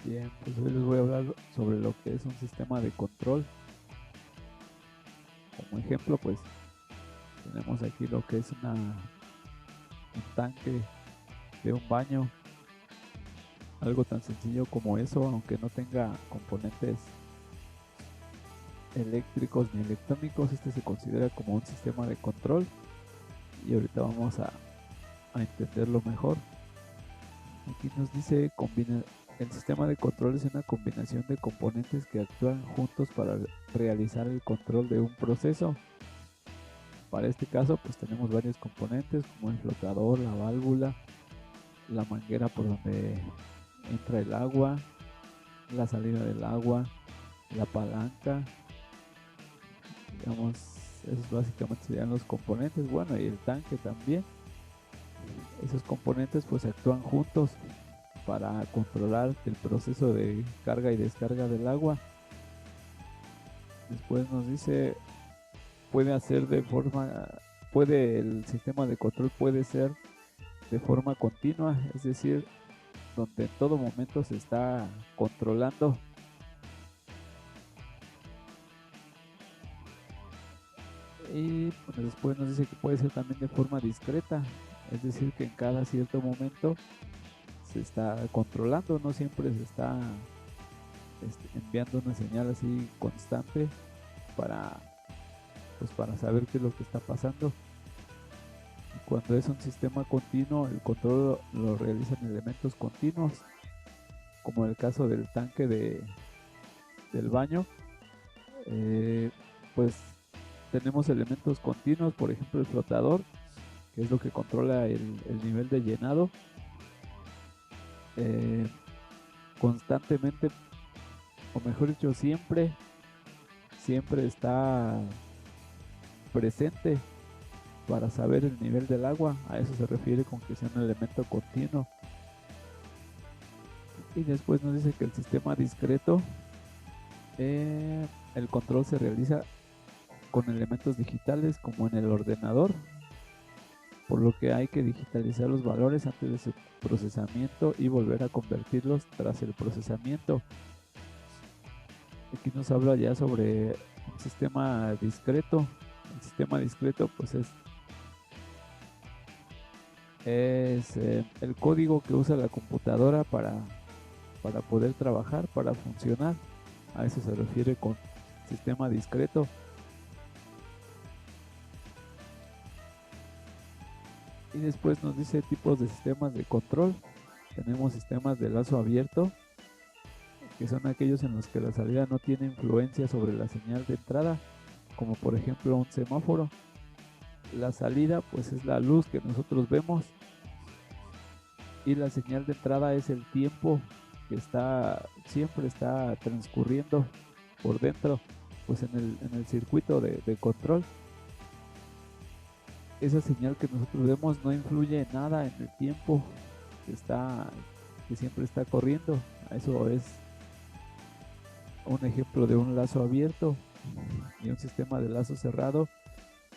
Bien, pues hoy les voy a hablar sobre lo que es un sistema de control. Como ejemplo, pues tenemos aquí lo que es un tanque de un baño, algo tan sencillo como eso, aunque no tenga componentes eléctricos ni electrónicos, este se considera como un sistema de control y ahorita vamos a entenderlo mejor. Aquí nos dice el sistema de control es una combinación de componentes que actúan juntos para realizar el control de un proceso. Para este caso, pues tenemos varios componentes como el flotador, la válvula, la manguera por donde entra el agua, la salida del agua, la palanca, digamos, esos básicamente serían los componentes, bueno, y el tanque también. Esos componentes pues actúan juntos para controlar el proceso de carga y descarga del agua. Después nos dice, puede hacer de forma, el sistema de control puede ser de forma continua, es decir, donde en todo momento se está controlando. Y bueno, después nos dice que puede ser también de forma discreta, es decir, que en cada cierto momento se está controlando, no siempre se está enviando una señal así constante para, pues, para saber qué es lo que está pasando. Y cuando es un sistema continuo, el control lo realizan elementos continuos, como en el caso del tanque del baño. eh, pues tenemos elementos continuos, por ejemplo el flotador, que es lo que controla el nivel de llenado. eh, Constantemente, o mejor dicho, siempre está presente para saber el nivel del agua. A eso se refiere con que sea un elemento continuo. Y después nos dice que el sistema discreto, el control se realiza con elementos digitales como en el ordenador, por lo que hay que digitalizar los valores antes de su procesamiento y volver a convertirlos tras el procesamiento. Aquí nos habla ya sobre un sistema discreto. El sistema discreto pues es el código que usa la computadora para poder trabajar, para funcionar. A eso se refiere con sistema discreto. Y después nos dice tipos de sistemas de control. Tenemos sistemas de lazo abierto, que son aquellos en los que la salida no tiene influencia sobre la señal de entrada, como por ejemplo un semáforo. La salida pues es la luz que nosotros vemos y la señal de entrada es el tiempo que siempre está transcurriendo por dentro, pues en el circuito de control. Esa señal que nosotros vemos no influye en nada en el tiempo que está, que siempre está corriendo. Eso es un ejemplo de un lazo abierto. Y un sistema de lazo cerrado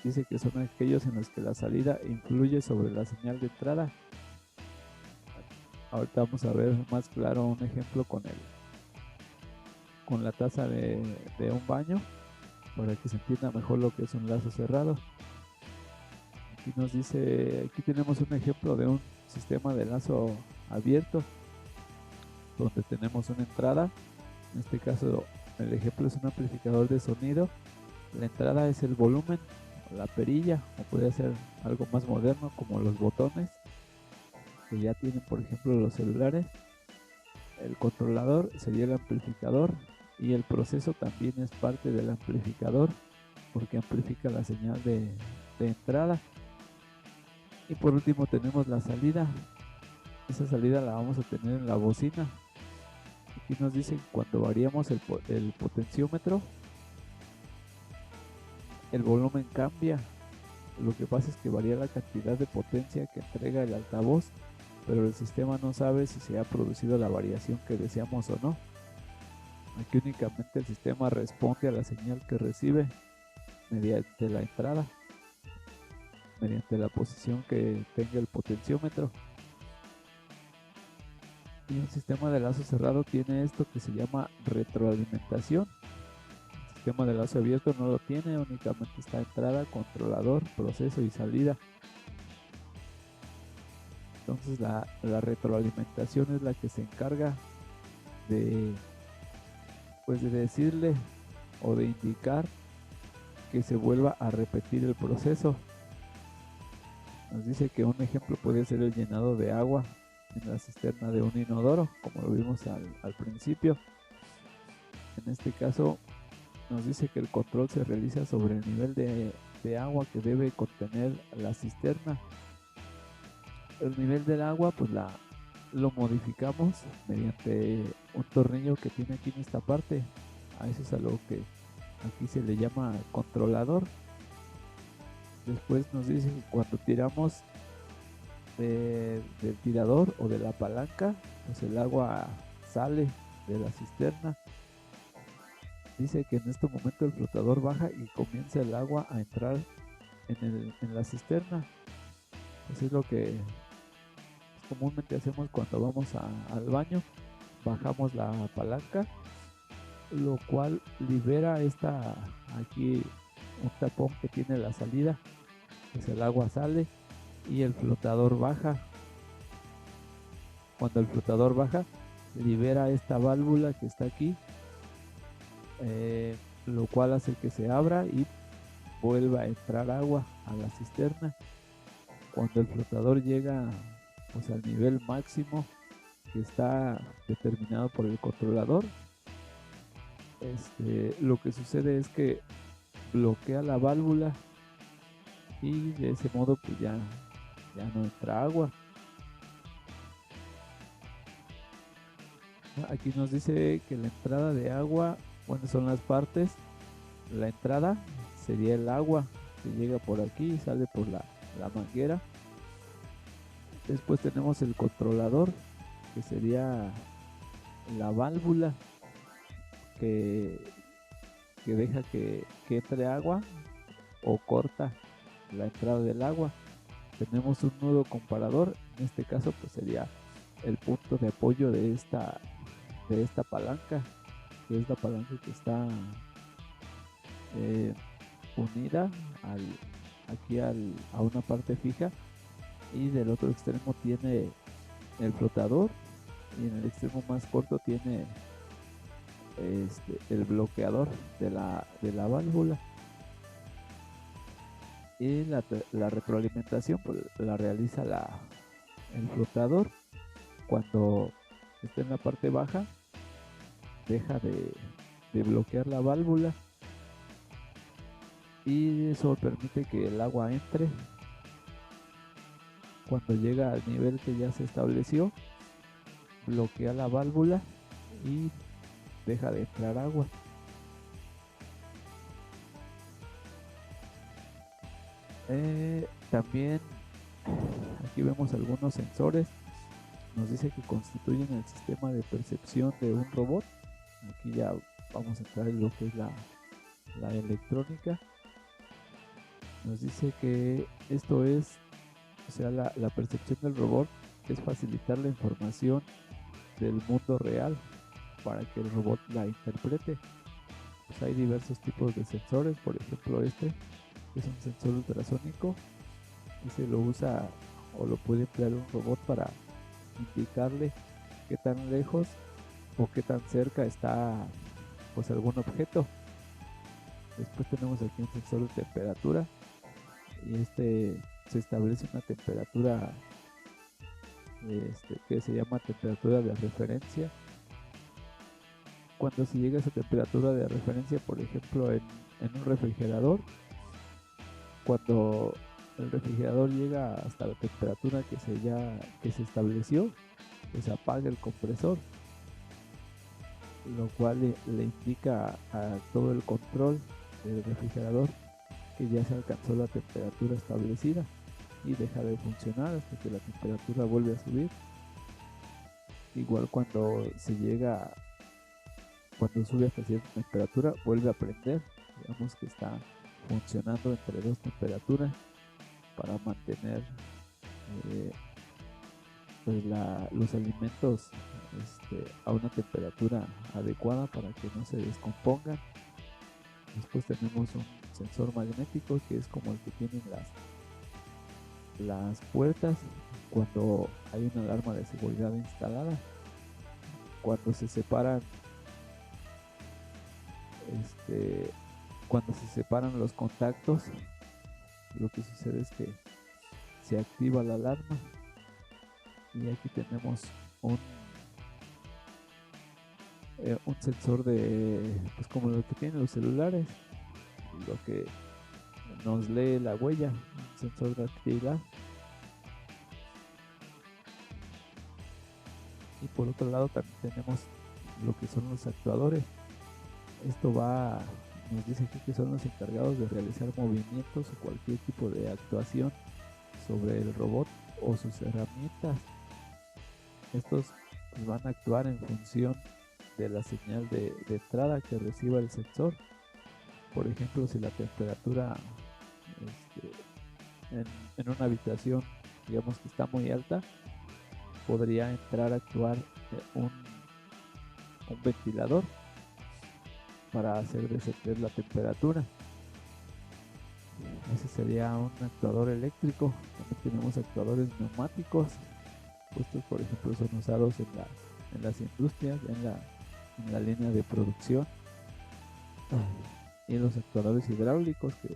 dice que son aquellos en los que la salida influye sobre la señal de entrada. Ahorita vamos a ver más claro un ejemplo con la taza de un baño para que se entienda mejor lo que es un lazo cerrado. Aquí nos dice, aquí tenemos un ejemplo de un sistema de lazo abierto donde tenemos una entrada. En este caso, el ejemplo es un amplificador de sonido. La entrada es el volumen, o la perilla, o puede ser algo más moderno como los botones que ya tienen, por ejemplo, los celulares. El controlador sería el amplificador y el proceso también es parte del amplificador porque amplifica la señal de entrada. Y por último tenemos la salida. Esa salida la vamos a tener en la bocina. Aquí nos dice que cuando variamos el potenciómetro, el volumen cambia. Lo que pasa es que varía la cantidad de potencia que entrega el altavoz, pero el sistema no sabe si se ha producido la variación que deseamos o no. Aquí únicamente el sistema responde a la señal que recibe mediante la entrada, mediante la posición que tenga el potenciómetro. Y un sistema de lazo cerrado tiene esto que se llama retroalimentación. El sistema de lazo abierto no lo tiene, únicamente está entrada, controlador, proceso y salida. Entonces la retroalimentación es la que se encarga de, pues de decirle o de indicar que se vuelva a repetir el proceso. Nos dice que un ejemplo puede ser el llenado de agua en la cisterna de un inodoro, como lo vimos al principio. En este caso nos dice que el control se realiza sobre el nivel de agua que debe contener la cisterna. El nivel del agua pues lo modificamos mediante un tornillo que tiene aquí en esta parte. A eso es a lo que aquí se le llama controlador. Después nos dice que cuando tiramos del tirador o de la palanca, pues el agua sale de la cisterna. Dice que en este momento el flotador baja y comienza el agua a entrar en la cisterna. Eso es lo que comúnmente hacemos cuando vamos al baño. Bajamos la palanca, lo cual libera aquí un tapón que tiene la salida, pues el agua sale y el flotador baja. Cuando el flotador baja, libera esta válvula que está aquí, lo cual hace que se abra y vuelva a entrar agua a la cisterna. Cuando el flotador llega pues al nivel máximo que está determinado por el controlador, lo que sucede es que bloquea la válvula y de ese modo pues ya no entra agua. Aquí nos dice que la entrada de agua, bueno, son las partes. La entrada sería el agua que llega por aquí y sale por la manguera. Después tenemos el controlador, que sería la válvula que deja que entre agua o corta la entrada del agua. Tenemos un nudo comparador, en este caso pues sería el punto de apoyo de esta palanca, que es la palanca que está unida aquí a una parte fija, y del otro extremo tiene el flotador y en el extremo más corto tiene el bloqueador de la válvula. Y la retroalimentación pues, la realiza el flotador. Cuando está en la parte baja, deja de bloquear la válvula y eso permite que el agua entre. Cuando llega al nivel que ya se estableció, bloquea la válvula y deja de entrar agua. También aquí vemos algunos sensores. Nos dice que constituyen el sistema de percepción de un robot. Aquí ya vamos a entrar en lo que es la electrónica. Nos dice que esto es, o sea, la percepción del robot es facilitar la información del mundo real para que el robot la interprete. Pues hay diversos tipos de sensores, por ejemplo este es un sensor ultrasónico y se lo usa o lo puede emplear un robot para indicarle qué tan lejos o qué tan cerca está pues algún objeto. Después tenemos aquí un sensor de temperatura y se establece una temperatura que se llama temperatura de referencia. Cuando se llega a esa temperatura de referencia, por ejemplo en un refrigerador, cuando el refrigerador llega hasta la temperatura que se estableció, pues apaga el compresor, lo cual le indica a todo el control del refrigerador que ya se alcanzó la temperatura establecida y deja de funcionar hasta que la temperatura vuelve a subir. Igual cuando sube hasta cierta temperatura, vuelve a prender. Digamos que está funcionando entre dos temperaturas para mantener pues los alimentos a una temperatura adecuada para que no se descompongan. Después tenemos un sensor magnético que es como el que tienen las puertas cuando hay una alarma de seguridad instalada. Cuando se separan cuando se separan los contactos, lo que sucede es que se activa la alarma. Y aquí tenemos un sensor pues como lo que tienen los celulares, lo que nos lee la huella, un sensor de actividad. Y por otro lado también tenemos lo que son los actuadores. Esto nos dice aquí que son los encargados de realizar movimientos o cualquier tipo de actuación sobre el robot o sus herramientas. Estos pues, van a actuar en función de la señal de entrada que reciba el sensor. Por ejemplo, si la temperatura en una habitación, digamos que está muy alta, podría entrar a actuar un ventilador para hacer descender la temperatura. Ese sería un actuador eléctrico. También tenemos actuadores neumáticos. Estos, por ejemplo, son usados en las industrias, en la línea de producción. Y los actuadores hidráulicos, que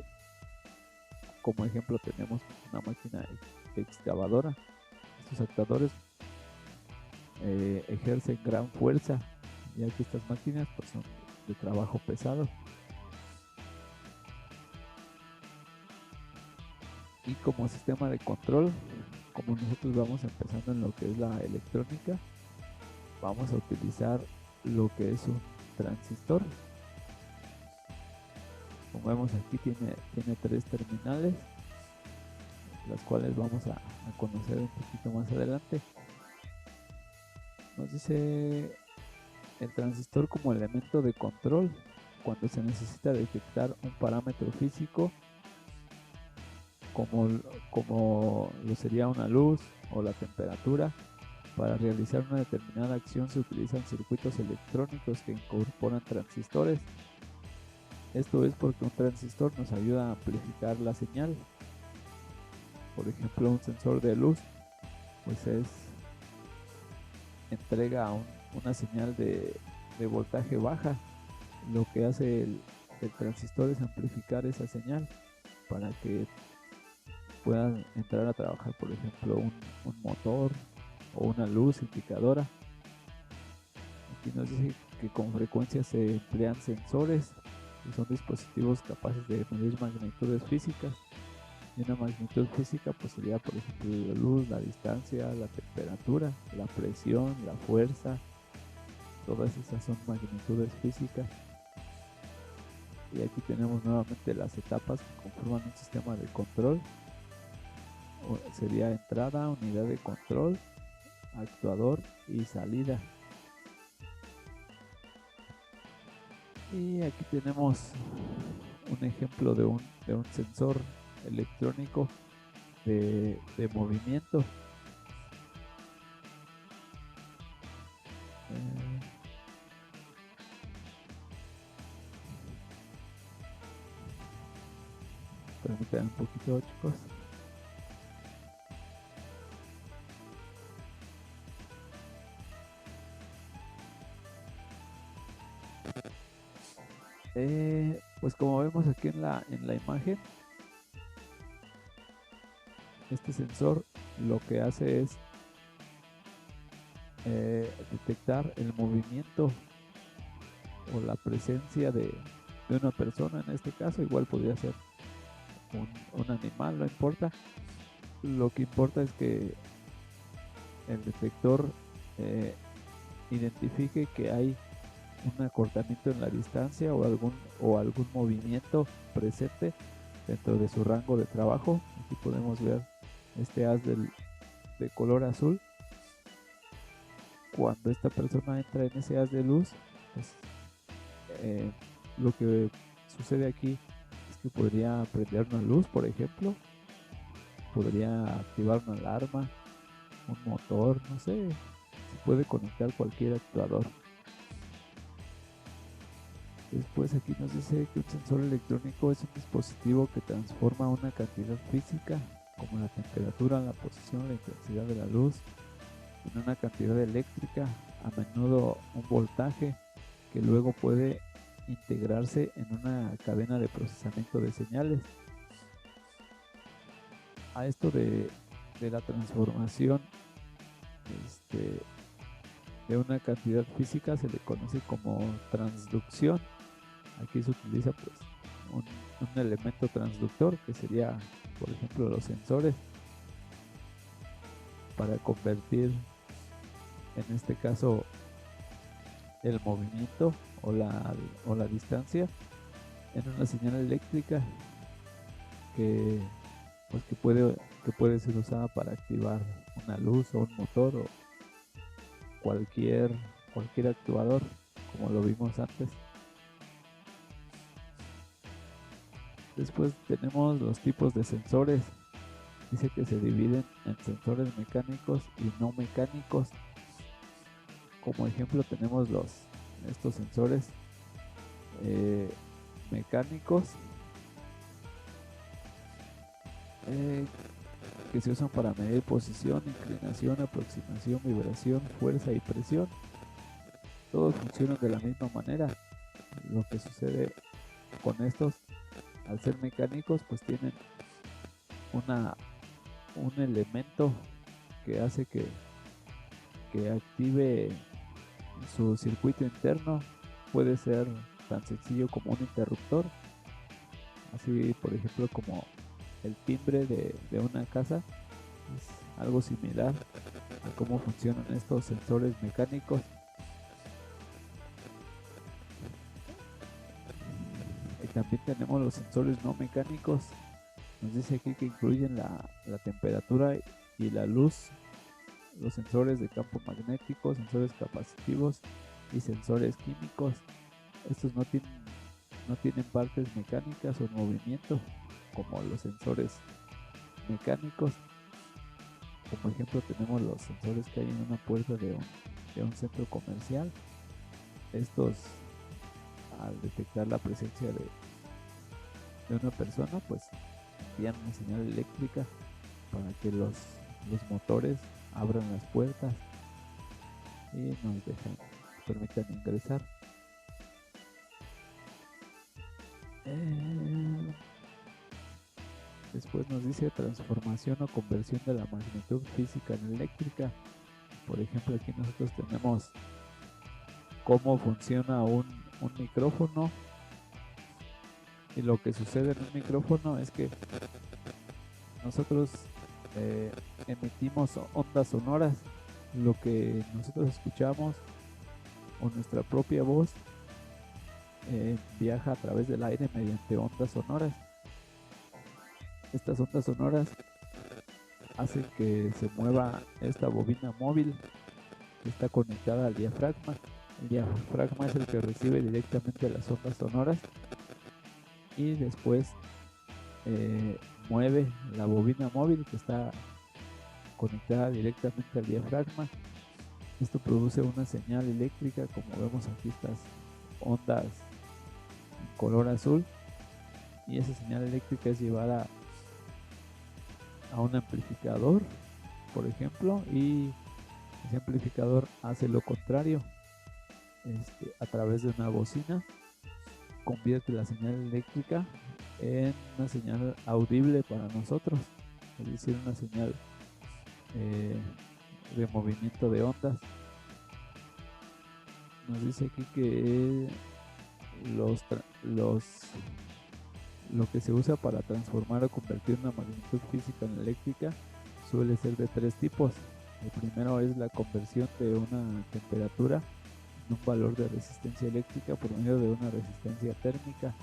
como ejemplo tenemos una máquina excavadora. Estos actuadores ejercen gran fuerza, ya que estas máquinas pues, son de trabajo pesado. Y como sistema de control, como nosotros vamos empezando en lo que es la electrónica, vamos a utilizar lo que es un transistor. Como vemos aquí tiene 3 terminales, las cuales vamos a conocer un poquito más adelante. Nos dice el transistor como elemento de control cuando se necesita detectar un parámetro físico como lo sería una luz o la temperatura. Para realizar una determinada acción se utilizan circuitos electrónicos que incorporan transistores. Esto es porque un transistor nos ayuda a amplificar la señal. Por ejemplo, un sensor de luz pues entrega una señal de voltaje baja. Lo que hace el transistor es amplificar esa señal para que puedan entrar a trabajar, por ejemplo, un motor o una luz indicadora. Aquí nos dice que con frecuencia se emplean sensores, que son dispositivos capaces de medir magnitudes físicas. Y una magnitud física pues sería, por ejemplo, la luz, la distancia, la temperatura, la presión, la fuerza. Todas esas son magnitudes físicas. Y aquí tenemos nuevamente las etapas que conforman un sistema de control. Sería entrada, unidad de control, actuador y salida. Y aquí tenemos un ejemplo de un sensor electrónico de movimiento. Permítanme un poquito, chicos. Pues como vemos aquí en la imagen, este sensor lo que hace es detectar el movimiento o la presencia de una persona. En este caso igual podría ser un animal, no importa. Lo que importa es que el detector identifique que hay un acortamiento en la distancia o algún movimiento presente dentro de su rango de trabajo. Aquí podemos ver este haz de color azul. Cuando esta persona entra en ese haz de luz, pues lo que sucede aquí es que podría prender una luz, por ejemplo, podría activar una alarma, un motor, no sé, se puede conectar cualquier actuador. Después aquí nos dice que un sensor electrónico es un dispositivo que transforma una cantidad física, como la temperatura, la posición, la intensidad de la luz, en una cantidad eléctrica, a menudo un voltaje, que luego puede integrarse en una cadena de procesamiento de señales. A esto de la transformación de una cantidad física se le conoce como transducción. Aquí se utiliza pues un elemento transductor que sería, por ejemplo, los sensores, para convertir en este caso el movimiento o la distancia en una señal eléctrica que, pues, que puede ser usada para activar una luz o un motor o cualquier, cualquier actuador, como lo vimos antes. Después tenemos los tipos de sensores. Dice que se dividen en sensores mecánicos y no mecánicos. Como ejemplo tenemos estos sensores mecánicos que se usan para medir posición, inclinación, aproximación, vibración, fuerza y presión. Todos funcionan de la misma manera. Lo que sucede con estos, al ser mecánicos, pues tienen un elemento que hace que active su circuito interno. Puede ser tan sencillo como un interruptor, así por ejemplo como el timbre de una casa. Es algo similar a cómo funcionan estos sensores mecánicos. Y también tenemos los sensores no mecánicos. Nos dice aquí que incluyen la temperatura y la luz, los sensores de campo magnético, sensores capacitivos y sensores químicos. Estos no tienen partes mecánicas o movimiento como los sensores mecánicos. Como ejemplo tenemos los sensores que hay en una puerta de un centro comercial. Estos, al detectar la presencia de una persona, pues envían una señal eléctrica para que los motores abran las puertas y nos permitan ingresar. Después nos dice transformación o conversión de la magnitud física en eléctrica. Por ejemplo, aquí nosotros tenemos cómo funciona un micrófono. Y lo que sucede en un micrófono es que nosotros emitimos ondas sonoras. Lo que nosotros escuchamos o nuestra propia voz viaja a través del aire mediante ondas sonoras. Estas ondas sonoras hacen que se mueva esta bobina móvil que está conectada al diafragma. El diafragma es el que recibe directamente las ondas sonoras y después mueve la bobina móvil que está conectada directamente al diafragma. Esto produce una señal eléctrica, como vemos aquí, estas ondas en color azul, y esa señal eléctrica es llevada a un amplificador, por ejemplo, y ese amplificador hace lo contrario. A través de una bocina convierte la señal eléctrica en una señal audible para nosotros, es decir, una señal de movimiento de ondas. Nos dice aquí que lo que se usa para transformar o convertir una magnitud física en eléctrica suele ser de tres tipos. El primero es la conversión de una temperatura en un valor de resistencia eléctrica por medio de una resistencia térmica.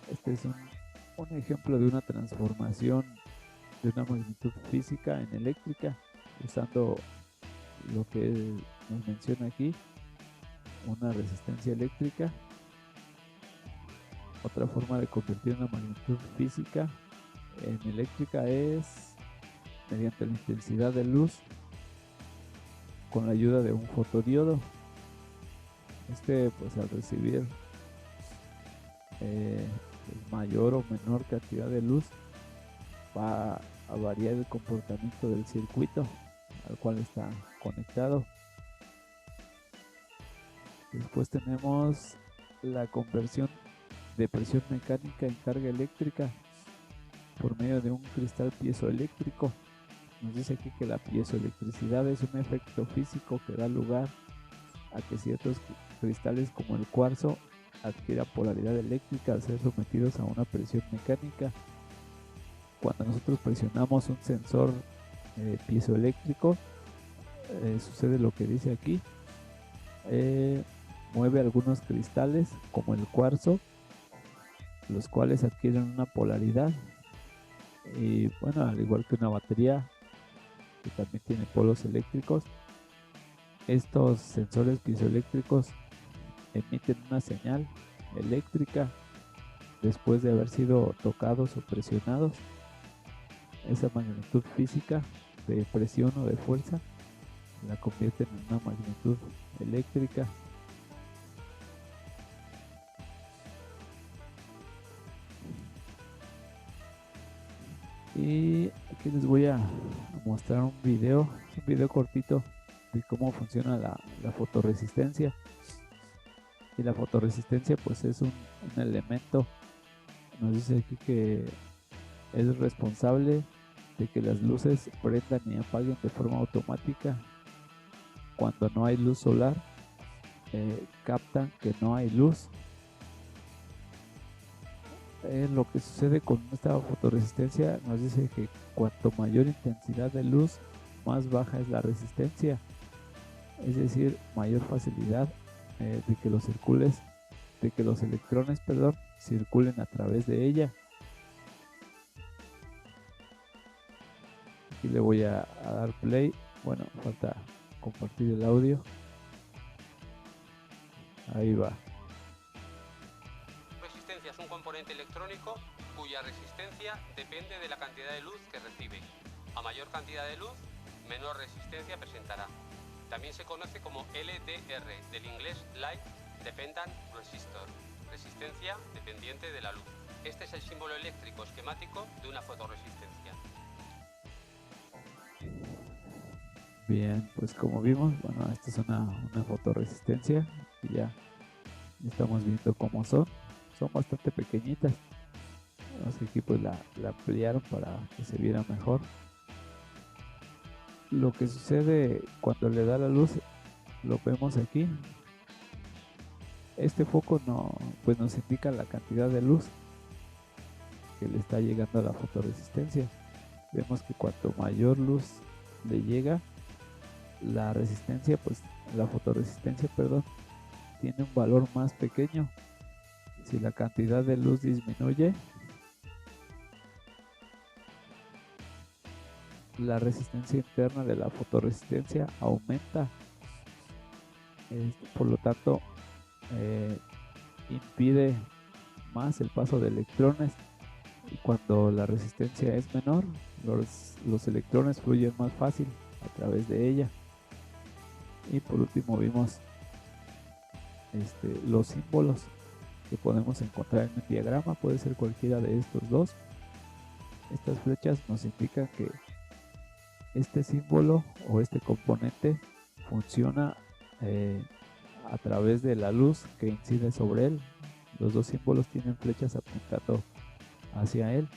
Este es un ejemplo de una transformación de una magnitud física en eléctrica usando lo que nos menciona aquí, una resistencia eléctrica. Otra forma de convertir una magnitud física en eléctrica es mediante la intensidad de luz con la ayuda de un fotodiodo. Pues al recibir pues, mayor o menor cantidad de luz va a variar el comportamiento del circuito al cual está conectado. Después tenemos la conversión de presión mecánica en carga eléctrica por medio de un cristal piezoeléctrico. Nos dice aquí que la piezoelectricidad es un efecto físico que da lugar a que ciertos cristales como el cuarzo adquieran polaridad eléctrica al ser sometidos a una presión mecánica. Cuando nosotros presionamos un sensor piezoeléctrico, sucede lo que dice aquí. Mueve algunos cristales como el cuarzo, los cuales adquieren una polaridad. Y bueno, al igual que una batería que también tiene polos eléctricos, estos sensores piezoeléctricos emiten una señal eléctrica después de haber sido tocados o presionados. Esa magnitud física de presión o de fuerza la convierten en una magnitud eléctrica. Y aquí les voy a mostrar un video cortito de cómo funciona la fotorresistencia. Y la fotorresistencia pues es un elemento, nos dice aquí que es responsable de que las luces prendan y apaguen de forma automática. Cuando no hay luz solar, captan que no hay luz. Lo que sucede con esta fotorresistencia nos dice que cuanto mayor intensidad de luz, más baja es la resistencia, es decir, mayor facilidad de que los electrones, circulen a través de ella. Aquí le voy a dar play. Bueno, falta compartir el audio. Ahí va. Resistencia es un componente electrónico cuya resistencia depende de la cantidad de luz que recibe. A mayor cantidad de luz, menor resistencia presentará. También se conoce como LDR, del inglés Light Dependent Resistor, resistencia dependiente de la luz. Este es el símbolo eléctrico esquemático de una fotorresistencia. Bien, pues como vimos, bueno, esta es una fotorresistencia y ya estamos viendo cómo son bastante pequeñitas. Los equipos la ampliaron para que se viera mejor. Lo que sucede cuando le da la luz lo vemos aquí. Este foco pues nos indica la cantidad de luz que le está llegando a la fotorresistencia. Vemos que cuanto mayor luz le llega, la fotorresistencia, tiene un valor más pequeño. Si la cantidad de luz disminuye, la resistencia interna de la fotorresistencia aumenta. Por lo tanto, impide más el paso de electrones, y cuando la resistencia es menor, los electrones fluyen más fácil a través de ella. Y por último vimos los símbolos que podemos encontrar en un diagrama. Puede ser cualquiera de estos dos. Estas flechas nos indican que este símbolo o este componente funciona a través de la luz que incide sobre él. Los dos símbolos tienen flechas apuntando hacia él.